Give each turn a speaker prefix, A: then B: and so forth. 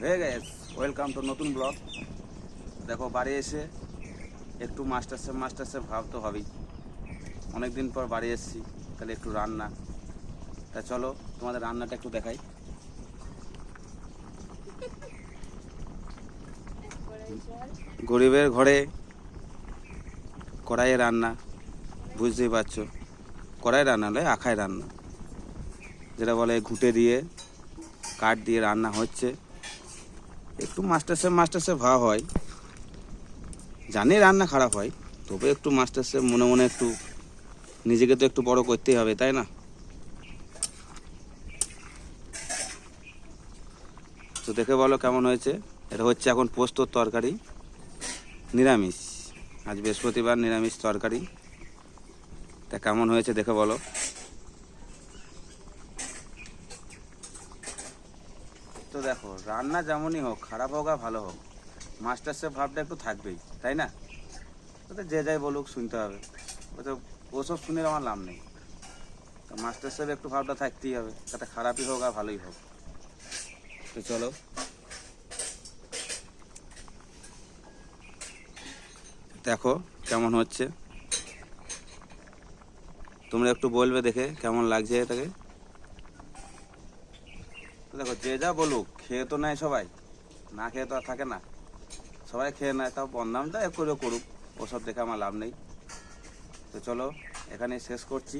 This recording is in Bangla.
A: হে গাইস, ওয়েলকাম টু নতুন ব্লগ। দেখো বাড়ি এসে একটু মাস্টার শেফ ভাব তো হবেই। অনেকদিন পর বাড়ি এসেছি, তাহলে একটু রান্না। তা চলো তোমাদের রান্নাটা একটু দেখাই। গরিবের ঘরে কড়াইয়ে রান্না, বুঝতেই পারছো। কড়াই রান্না নয়, আখায় রান্না, যেটা বলে ঘুঁটে দিয়ে কাঠ দিয়ে রান্না হচ্ছে। একটু মাস্টার শেফ ভাব হয়। জানি রান্না খারাপ হয়, তবে একটু মাস্টার শেফ মনে মনে একটু নিজেকে তো একটু বড় করতেই হবে, তাই না? তো দেখে বলো কেমন হয়েছে। এটা হচ্ছে এখন পোস্তর তরকারি, নিরামিষ। আজ বৃহস্পতিবার, নিরামিষ তরকারি। তা কেমন হয়েছে দেখে বলো। তো দেখো, রান্না যেমনই হোক, খারাপ হোক আর ভালো হোক, মাস্টার শেফ ভাবটা একটু থাকবেই, তাই না? ওতে যে যাই বলুক শুনতে হবে। ওতে ওসব শুনে আমার লাভ নেই। তো মাস্টার শেফ একটু ভাবটা থাকতেই হবে, তাতে খারাপই হোক আর ভালোই হোক। তো চলো দেখো কেমন হচ্ছে। তোমরা একটু বলবে দেখে কেমন লাগছে এটাকে। তো দেখো, যে যা বলুক, খেয়ে তো নেয় সবাই, না খেয়ে তো আর থাকে না। সবাই খেয়ে নেয়, তাও বদনামটা এক করে করুক, ওসব দেখে আমার লাভ নেই। তো চলো এখানে শেষ করছি।